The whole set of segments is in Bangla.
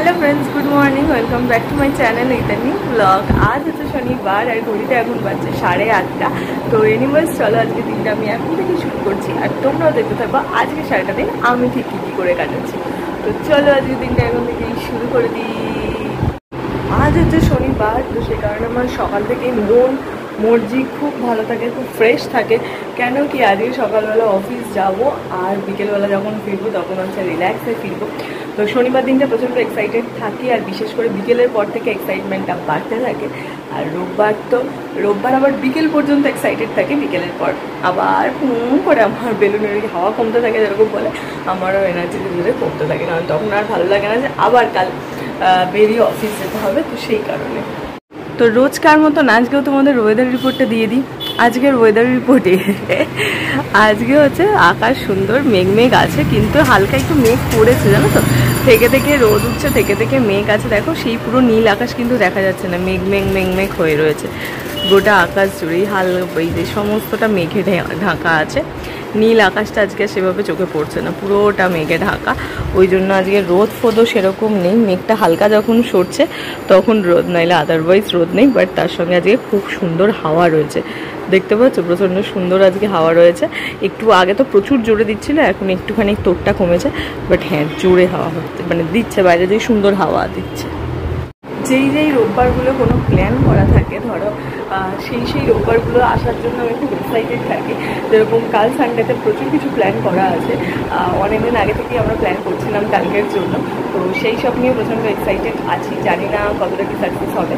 Hello friends, good morning, welcome back to my channel इतनी ब्लॉग। आज হচ্ছে শনিবার আর ঘড়িতে এখন বাজছে 8:30। তো এনিওয়েজ চলো আজকে দিনটা আমি এখন থেকে শুরু করছি আর তোমরাও দেখতে থাকবো আজকে সারাটা দিন আমি ঠিক কী করে কাটাচ্ছি। তো চলো আজকে দিনটা এখন থেকেই শুরু করে দিই। আজ হচ্ছে শনিবার, তো সেই কারণে আমার সকাল থেকেই মর্জি খুব ভালো থাকে, খুব ফ্রেশ থাকে। কেন কি আজকে সকালবেলা অফিস যাব আর বিকেলবেলা যখন ফিরবো তখন হচ্ছে রিল্যাক্সে ফিরবো। তো শনিবার দিনটা প্রচণ্ড এক্সাইটেড থাকি আর বিশেষ করে বিকেলের পর থেকে এক্সাইটমেন্টটা বাড়তে থাকে। আর রোববার আবার বিকেল পর্যন্ত এক্সাইটেড থাকে, বিকেলের পর আবার করে আমার বেলুনের হাওয়া কমতে থাকে, যেরকম বলে আমারও এনার্জি ধীরে কমতে থাকে, কারণ তখন আর ভালো লাগে না যে আবার কাল বেরিয়ে অফিস যেতে হবে। তো সেই কারণে তো রোজকার মতো আজকেও তোমাদের ওয়েদার রিপোর্টটা দিয়ে দিই। আজকের ওয়েদার রিপোর্টে আজকে হচ্ছে আকাশ সুন্দর, মেঘ আছে, কিন্তু হালকা একটু মেঘ পড়েছে জানো তো, থেকে থেকে রোদ উঠছে, থেকে থেকে মেঘ আছে। দেখো সেই পুরো নীল আকাশ কিন্তু দেখা যাচ্ছে না, মেঘ হয়ে রয়েছে গোটা আকাশ জুড়েই। এই যে সমস্তটা মেঘে ঢাকা আছে, নীল আকাশটা আজকে সেভাবে চোখে পড়ছে না, পুরোটা মেঘে ঢাকা। ওই জন্য আজকে রোদ ফোদও সেরকম নেই, মেঘটা হালকা যখন সরছে তখন রোদ, নাইলে আদারওয়াইজ রোদ নেই। বাট তার সঙ্গে আজকে খুব সুন্দর হাওয়া রয়েছে, দেখতে পাচ্ছ প্রচণ্ড সুন্দর আজকে হাওয়া রয়েছে। একটু আগে তো প্রচুর জোরে দিচ্ছিল, এখন একটুখানি তোরটা কমেছে, বাট হ্যাঁ জোরে হাওয়া হচ্ছে, মানে দিচ্ছে, বাইরে দিয়ে সুন্দর হাওয়া দিচ্ছে। যেই রোববারগুলো কোনো প্ল্যান করা থাকে, ধরো সেই রোববারগুলো আসার জন্য আমি খুব এক্সাইটেড থাকি। যেরকম কাল সানডেতে প্রচুর কিছু প্ল্যান করা আছে, অনেকদিন আগে থেকেই আমরা প্ল্যান করছিলাম কালকের জন্য। তো সেই সব নিয়ে প্রচণ্ড এক্সাইটেড আছি, জানি না কতটা কি সাকসেস হবে,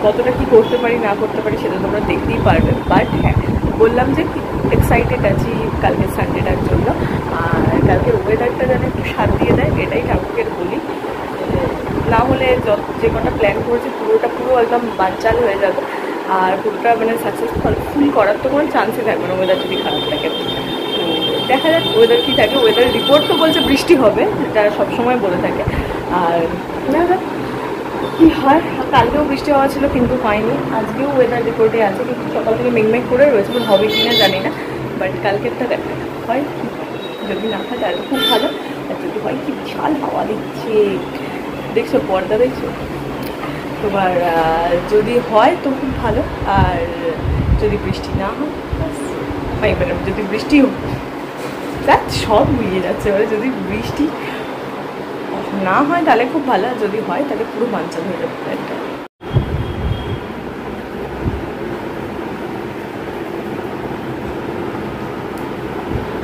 কতটা কি করতে পারি না করতে পারি সেটা তোমরা দেখতেই পারবে। বাট হ্যাঁ, বললাম যে এক্সাইটেড আছি কালকের সানডেটার জন্য। আর কালকের ওয়েদারটা যেন একটু সাথ দিয়ে দেয়, এটাই ঠাকুরকে বলি, না হলে যে কটা প্ল্যান করেছে পুরো একদম বানচাল হয়ে যাবে আর পুরোটা মানে সাকসেসফুল করার তো কোনো চান্সই থাকবে না ওয়েদার যদি খারাপ থাকে। তো দেখা যাক ওয়েদার কী থাকে। ওয়েদার রিপোর্ট তো বলছে বৃষ্টি হবে, যেটা সবসময় বলে থাকে। আর দেখা যাক কী হয়। কালকেও বৃষ্টি হওয়া ছিল কিন্তু হয়নি, আজকেও ওয়েদার রিপোর্টে আছে, কিন্তু সকাল থেকে মেঘ করে রয়েছে, হবে কি না জানি না। বাট কালকেরটা দেখা হয়, যদি না হয় তাহলে খুব ভালো, আর যদি হয় কি বিশাল হাওয়া দিচ্ছে, দেখছো পর্দা দেখছো। তোমার যদি হয় তো খুব ভালো, আর যদি বৃষ্টি না হয় মানে যদি বৃষ্টি দেখ সব গুলিয়ে যাচ্ছে, এবারে যদি বৃষ্টি না হয় তাহলে খুব ভালো, যদি হয় তাহলে পুরো বানচাল হয়ে যাবে একটা।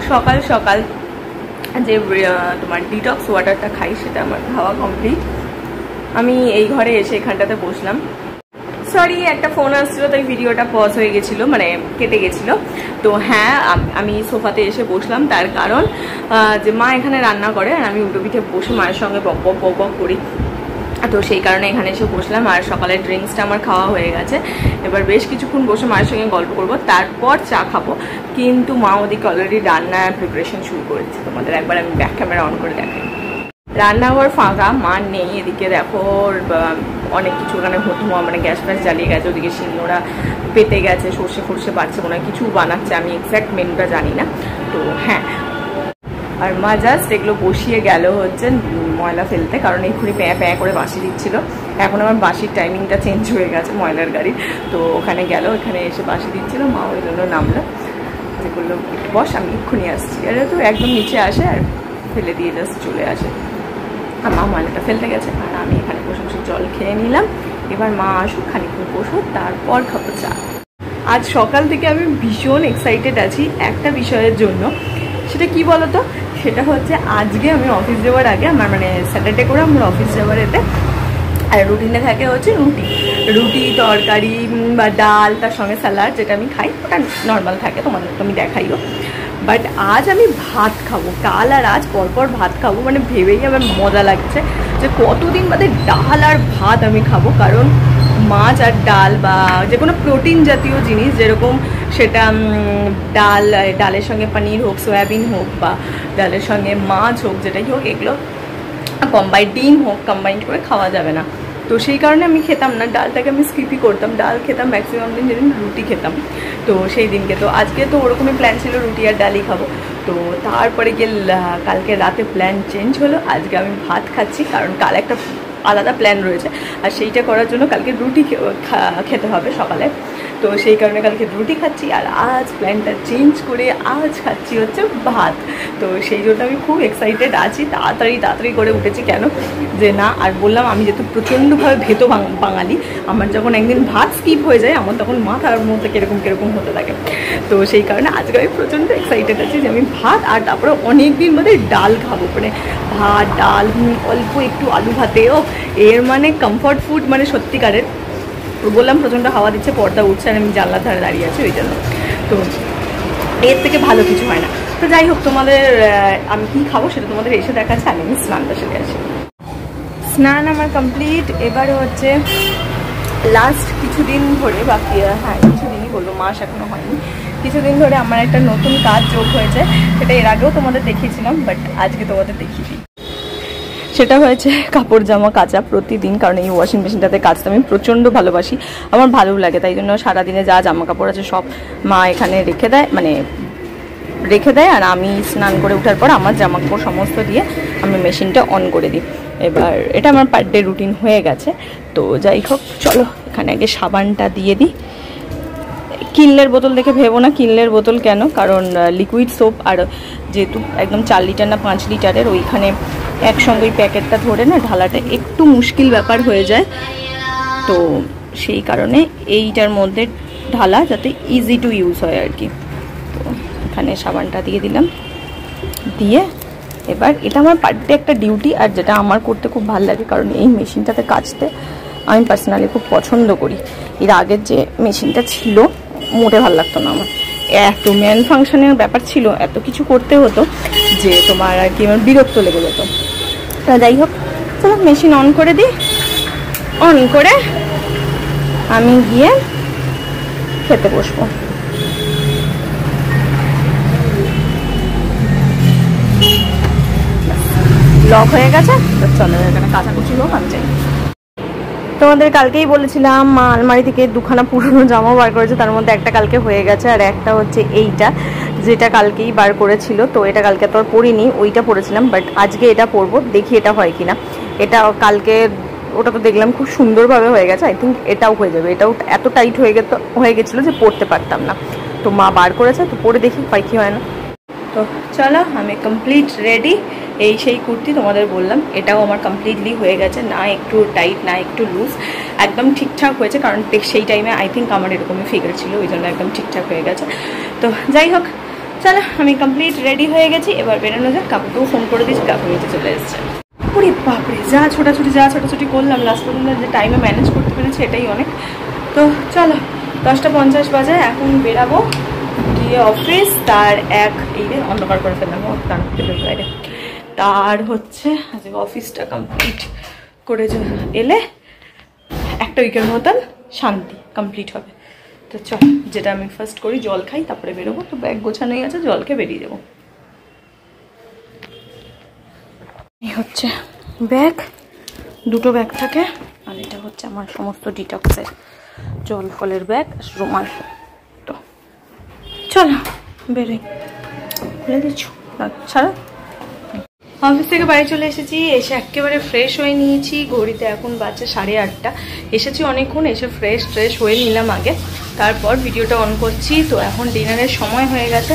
সকাল সকাল যে তোমার ডিটক্স ওয়াটারটা খাই সেটা আমার খাওয়া কমপ্লিট। আমি এই ঘরে এসে এখানটাতে বসলাম। সরি, একটা ফোন আসছিল তাই ভিডিওটা পজ হয়ে গেছিলো, মানে কেটে গেছিলো। তো হ্যাঁ, আমি সোফাতে এসে বসলাম, তার কারণ যে মা এখানে রান্না করে আর আমি উল্টো পিঠে বসে মায়ের সঙ্গে বক বক করি। তো সেই কারণে এখানে এসে বসলাম। আর সকালের ড্রিঙ্কসটা আমার খাওয়া হয়ে গেছে, এবার বেশ কিছুক্ষণ বসে মায়ের সঙ্গে গল্প করবো, তারপর চা খাবো। কিন্তু মা ওদিকে অলরেডি রান্নার প্রিপারেশন শুরু করেছে, তোমাদের একবার আমি ব্যাক ক্যামেরা অন করে দেখাই। রান্নাঘর ফাঁকা, মা নেই। এদিকে দেখো অনেক কিছু ওখানে ধোঁয়া, মানে গ্যাস ফ্যাস জ্বালিয়ে গেছে, ওদিকে শিলনোড়া পেতে গেছে, সর্ষে ফর্ষে বাড়ছে, মনে হয় কিছু বানাচ্ছে, আমি এক্স্যাক্ট মেনুটা জানি না। তো হ্যাঁ, আর মা জাস্ট এগুলো বসিয়ে গেল হচ্ছে ময়লা ফেলতে, কারণ এক্ষুনি প্যাঁ করে বাসি দিচ্ছিল। এখন আমার বাসির টাইমিংটা চেঞ্জ হয়ে গেছে ময়লার গাড়ি, তো ওখানে গেল, ওখানে এসে বাসি দিচ্ছিল, মা ওই জন্য নামলো, যে করলো একটু বস আমি এক্ষুনি আসছি। আর তো একদম নিচে আসে আর ফেলে দিয়ে জাস্ট চলে আসে। আর মা ময়লাটা ফেলতে গেছে আর আমি এখানে বসে বসে জল খেয়ে নিলাম। এবার মা আসুক, খানিকক্ষণ বসুক, তারপর খাবো চা। আজ সকাল থেকে আমি ভীষণ এক্সাইটেড আছি একটা বিষয়ের জন্য। সেটা কি বলতো, সেটা হচ্ছে আজকে আমি অফিস যাওয়ার আগে, আমার মানে স্যাটারডে করে আমার অফিস যাওয়ার এতে আর রুটিনে থাকে হচ্ছে রুটি তরকারি বা ডাল, তার সঙ্গে স্যালাড, যেটা আমি খাই ওটা নর্মাল থাকে, তোমাদের তো আমি দেখাইও। বাট আজ আমি ভাত খাবো, কাল আর আজ পরপর ভাত খাবো, মানে ভেবেই আমার মজা লাগছে যে কতদিন বাদে ডাল আর ভাত আমি খাবো। কারণ মাছ আর ডাল বা যে কোনো প্রোটিন জাতীয় জিনিস, যেরকম সেটা ডালের সঙ্গে পনির হোক, সয়াবিন হোক, বা ডালের সঙ্গে মাছ হোক, যেটাই হোক, এগুলো ডিম হোক, কম্বাইন্ড করে খাওয়া যাবে না। তো সেই কারণে আমি খেতাম না, ডালটাকে আমি স্কিপই করতাম। ডাল খেতাম ম্যাক্সিমাম দিন, যেদিন রুটি খেতাম। তো সেই দিনকে তো আজকে তো ওরকমই প্ল্যান ছিল, রুটি আর ডালই খাবো। তো তারপরে গিয়ে কালকে রাতে প্ল্যান চেঞ্জ হলো, আজকে আমি ভাত খাচ্ছি। কারণ কাল একটা আলাদা প্ল্যান রয়েছে। আর সেইটা করার জন্য কালকে রুটি খেতে হবে সকালে, তো সেই কারণে কালকে রুটি খাচ্ছি। আর আজ প্ল্যানটা চেঞ্জ করে আজ খাচ্ছি হচ্ছে ভাত। তো সেই জন্য আমি খুব এক্সাইটেড আছি, তাড়াতাড়ি করে উঠেছি। কেন যে না, আর বললাম আমি যেহেতু প্রচণ্ডভাবে ভেতো বাঙালি, আমার যখন একদিন ভাত স্কিপ হয়ে যায় আমার তখন মাথার মধ্যে কিরকম হতে থাকে। তো সেই কারণে আজকে আমি প্রচণ্ড এক্সাইটেড আছি যে আমি ভাত আর তারপরে অনেক দিন বাদে ডাল খাবো। মানে ভাত ডাল অল্প একটু আলু ভাতেও এর মানে কমফর্ট ফুড, মানে সত্যিকারের। বললাম প্রচণ্ড হাওয়া দিচ্ছে, পর্দা উঠছে আর আমি জানলার ধারে দাঁড়িয়ে আছি ওই জন্য। তো এর থেকে ভালো কিছু হয় না। তো যাই হোক, তোমাদের আমি কী খাবো সেটা তোমাদের এসে দেখাচ্ছে। আমি স্নানটা সেরে আসি। স্নান আমার কমপ্লিট। এবারে হচ্ছে লাস্ট কিছুদিন ধরে, বাকি হ্যাঁ কিছুদিনই বলবো, মাস এখনো হয়নি, কিছুদিন ধরে আমার একটা নতুন কাজ যোগ হয়েছে। সেটা এর আগেও তোমাদের দেখিয়েছিলাম, বাট আজকে তোমাদের দেখিয়ে দিই। সেটা হয়েছে কাপড় জামা কাচা প্রতিদিন, কারণ এই ওয়াশিং মেশিনটাতে কাচতে আমি প্রচণ্ড ভালোবাসি, আমার ভালোও লাগে। তাই জন্য সারাদিনে যা জামা কাপড় আছে সব মা এখানে রেখে দেয়, আর আমি স্নান করে ওঠার পর আমার জামা কাপড় সমস্ত দিয়ে আমি মেশিনটা অন করে দিই। এবার এটা আমার পার ডে রুটিন হয়ে গেছে। তো যাই হোক, চলো এখানে আগে সাবানটা দিয়ে দিই। কিনলের বোতল দেখে ভেবো না কিনলের বোতল কেন, কারণ লিকুইড সোপ আর যেহেতু একদম 4 লিটার না 5 লিটারের, ওইখানে একসঙ্গে ওই প্যাকেটটা ধরে না ঢালাটা একটু মুশকিল ব্যাপার হয়ে যায়। তো সেই কারণে এইটার মধ্যে ঢালা যাতে ইজি টু ইউজ হয় আর কি। তো এখানে সাবানটা দিয়ে দিলাম, দিয়ে এবার এটা আমার পার ডে একটা ডিউটি, আর যেটা আমার করতে খুব ভালো লাগে, কারণ এই মেশিনটাতে কাচতে আমি পার্সোনালি খুব পছন্দ করি। এর আগের যে মেশিনটা ছিল মোটে ভালো লাগতো না আমার, এত ম্যান ফাংশনের ব্যাপার ছিল, এত কিছু করতে হতো যে তোমার আর কি আমার বিরক্ত লেগে যেত। যাই হোক, চলো মেশিন অন করে দিই। অন করে আমি গিয়ে খেতে বসবো। লক হয়ে গেছে, তো চলো এখানে কাচাকুচি হোক, আমি চাই। তোমাদের কালকেই বলেছিলাম মা আলমারি থেকে 2খানা পুরনো জামা বার করেছে, তার মধ্যে একটা কালকে হয়ে গেছে আর একটা হচ্ছে এইটা, যেটা কালকেই বার করেছিল। তো এটা কালকে তো আর পরিনি, ওইটা পরেছিলাম, বাট আজকে এটা পরবো, দেখি এটা হয় কিনা। এটা কালকে ওটা তো দেখলাম খুব সুন্দরভাবে হয়ে গেছে, আই থিঙ্ক এটাও হয়ে যাবে। এটাও এত টাইট হয়ে গেছিলো যে পরতে পারতাম না, তো মা বার করেছে, তো পরে দেখি হয় কি হয় না। তো চলো আমি কমপ্লিট রেডি। এই সেই কুর্তি তোমাদের বললাম, এটাও আমার কমপ্লিটলি হয়ে গেছে, না একটু টাইট না একটু লুজ, একদম ঠিকঠাক হয়েছে। কারণ সেই টাইমে আই থিঙ্ক আমার এরকমই ফিগার ছিল, ওই জন্য একদম ঠিকঠাক হয়ে গেছে। তো যাই হোক, চলো আমি কমপ্লিট রেডি হয়ে গেছি, এবার বেরোনো যাক। কাকুকেও ফোন করে দিয়েছি, কাকু নিচে চলে এসছে। ওরে বাপরে, যা ছোটাছুটি করলাম, লাস্ট পর্যন্ত যে টাইমে ম্যানেজ করতে পেরেছি এটাই অনেক। তো চলো 10টা 50 বাজে, এখন বেরাবো গিয়ে অফিস। তার এই অন্ধকার করে ফেললাম বাইরে। তার হচ্ছে আজকে অফিসটা কমপ্লিট করে এলে একটা উইকের মতন শান্তি কমপ্লিট হবে। তো চল, যেটা আমি ফার্স্ট করি জল খাই, তারপরে বেরোবো। তো ব্যাগ গোছানোই আছে, জল খেয়ে বেরিয়ে যাবো। এই হচ্ছে ব্যাগ, 2টো ব্যাগ থাকে, আর এটা হচ্ছে আমার সমস্ত ডিটক্সের জল ফলের ব্যাগ, রুমাল। তো চলো বেরোই, খুলে দিচ্ছ ছাড়া। অফিস থেকে বাড়ি চলে এসেছি, এসে একেবারে ফ্রেশ হয়ে নিয়েছি। ঘড়িতে এখন বাজছে 8:30। এসেছি অনেকক্ষণ, এসে ফ্রেশ হয়ে নিলাম আগে, তারপর ভিডিওটা অন করছি। তো এখন ডিনারের সময় হয়ে গেছে,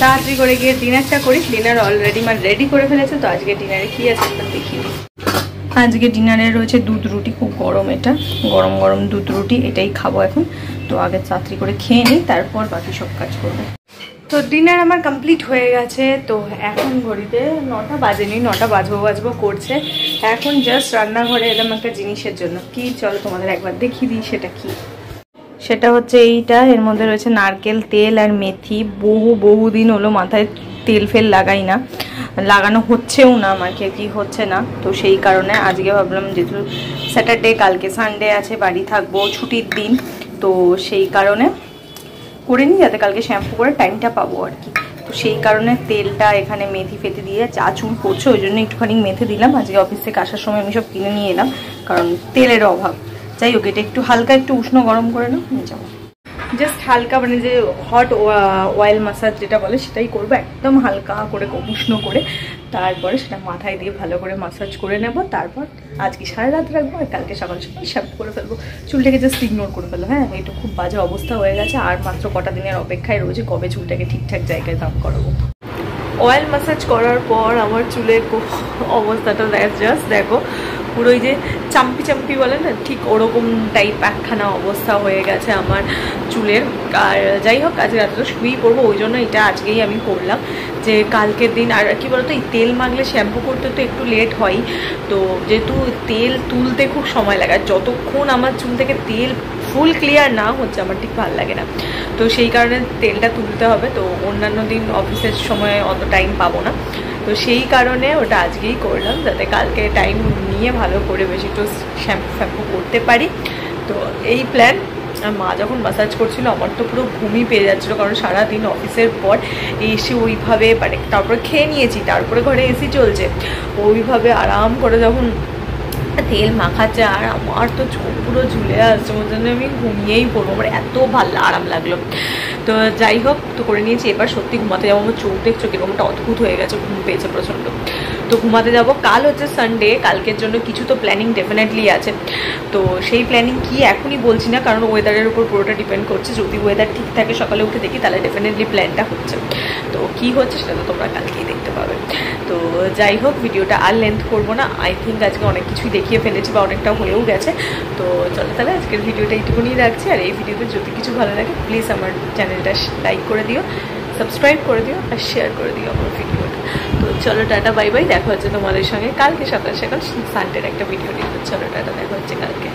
তাড়াতাড়ি করে গিয়ে ডিনারটা করি। ডিনার অলরেডি রেডি করে ফেলেছে। তো আজকে ডিনারে কি আছে একবার দেখিয়ে দিই। আজকে ডিনারে রয়েছে দুধ রুটি, খুব গরম, এটা গরম দুধ রুটি, এটাই খাবো এখন। তো আগে তাড়াতাড়ি করে খেয়ে নিই, তারপর বাকি সব কাজ করবো। তো ডিনার আমার কমপ্লিট হয়ে গেছে। তো এখন ঘড়িতে 9টা বাজেনি, 9টা বাজবো করছে। এখন জাস্ট রান্নাঘরে এলাম একটা জিনিসের জন্য। কি চলো তোমাদের একবার দেখিয়ে দিই সেটা কি। সেটা হচ্ছে এইটা, এর মধ্যে রয়েছে নারকেল তেল আর মেথি। বহুদিন হলো মাথায় তেল ফেল লাগাই না, লাগানো হচ্ছেও না আমার, কি হচ্ছে না। তো সেই কারণে আজকে ভাবলাম যেহেতু স্যাটারডে, কালকে সানডে আছে, বাড়ি থাকবো, ছুটির দিন, তো সেই কারণে করে নিই যাতে কালকে শ্যাম্পু করে টাইমটা পাবো আর কি। তো সেই কারণে তেলটা এখানে মেথি ফেতে দিয়ে, চা চুল পড়ছে ওই জন্য একটুখানি মেথি দিলাম। আজকে অফিস থেকে আসার সময় আমি সব কিনে নিয়ে এলাম, কারণ তেলের অভাব। যাই হোক, এটা একটু হালকা একটু উষ্ণ গরম করে নাও, নিয়ে যাবো। জাস্ট হালকা, মানে যে হট অয়েল মাসাজ যেটা বলে সেটাই করবো, একদম হালকা করে উষ্ণ করে। তারপরে সেটা মাথায় দিয়ে ভালো করে মাসাজ করে নেব। তারপর আজকে সারা রাত রাখবো আর কালকে সকাল সকাল শ্যাম্পু করে ফেলবো। চুলটাকে জাস্ট ইগনোর করে ফেলবো। হ্যাঁ, এটা খুব বাজে অবস্থা হয়ে গেছে। আর মাত্র কটা দিনের অপেক্ষায় রয়েছে কবে চুলটাকে ঠিকঠাক জায়গায় দাম করাবো। অয়েল ম্যাসাজ করার পর আমার চুলের অবস্থাটা জাস্ট দেখো, পুরো ওই যে চাম্পি চাম্পি বলে না, ঠিক ওরকম টাইপ একখানা অবস্থা হয়ে গেছে আমার চুলের। আর যাই হোক, আজকে রাত্রে শুয়েই পড়বো, ওই জন্য এটা আজকেই আমি করলাম যে কালকের দিন। আর কি বলতো, এই তেল মাখলে শ্যাম্পু করতে তো একটু লেট হয়, তো যেহেতু তেল তুলতে খুব সময় লাগে, আর যতক্ষণ আমার চুল থেকে তেল ফুল ক্লিয়ার না হচ্ছে আমার ঠিক ভালো লাগে না, তো সেই কারণে তেলটা তুলতে হবে। তো অন্যান্য দিন অফিসের সময় অত টাইম পাবো না, তো সেই কারণে ওটা আজকেই করলাম, যাতে কালকে টাইম নিয়ে ভালো করে বেশি একটু শ্যাম্পু ফ্যাম্পু করতে পারি। তো এই প্ল্যান। মা যখন ম্যাসাজ করছিল আমার তো পুরো ঘুমই পেয়ে যাচ্ছিলো, কারণ সারাদিন অফিসের পর এসে ওইভাবে মানে তারপরে খেয়ে নিয়েছি, তারপরে ঘরে এসি চলছে, ওইভাবে আরাম করে যখন তেল মাখাচ্ছে আর আমার তো চোখ পুরো ঝুলে আসছে, ওই জন্য আমি ঘুমিয়েই পড়বো, আমার এত ভালো আরাম লাগলো। তো যাই হোক, তো করে নিয়েছি। এবার সত্যি ঘুমাতে যাবো। আমার চোখ দেখছো কিরকমটা অদ্ভুত হয়ে গেছে, ঘুম পেয়েছে প্রচণ্ড। তো ঘুমাতে যাব। কাল হচ্ছে সানডে, কালকের জন্য কিছু তো প্ল্যানিং ডেফিনেটলি আছে। তো সেই প্ল্যানিং কি এখনই বলছি না, কারণ ওয়েদারের উপর পুরোটা ডিপেন্ড করছে। যদি ওয়েদার ঠিক থাকে সকালে উঠে দেখি, তাহলে ডেফিনেটলি প্ল্যানটা হচ্ছে। তো কি হচ্ছে সেটা তো তোমরা কালকেই দেখতে পাবে। তো যাই হোক, ভিডিওটা আর লেন্থ করবো না। আই থিঙ্ক আজকে অনেক কিছুই দেখিয়ে ফেলেছি বা অনেকটা হয়েও গেছে। তো চলো তাহলে আজকের ভিডিওটা এইটুকুনি রাখছি। আর এই ভিডিওতে যদি কিছু ভালো লাগে প্লিজ আমার চ্যানেলটা লাইক করে দিও, সাবস্ক্রাইব করে দিও আর শেয়ার করে দিও আমার ভিডিওটা। তো চলো টাটা, বাই বাই। দেখা হচ্ছে তোমাদের সঙ্গে কালকে সকাল সকাল সানডের একটা ভিডিও নিয়ে। চলো টাটা, দেখা হচ্ছে কালকে।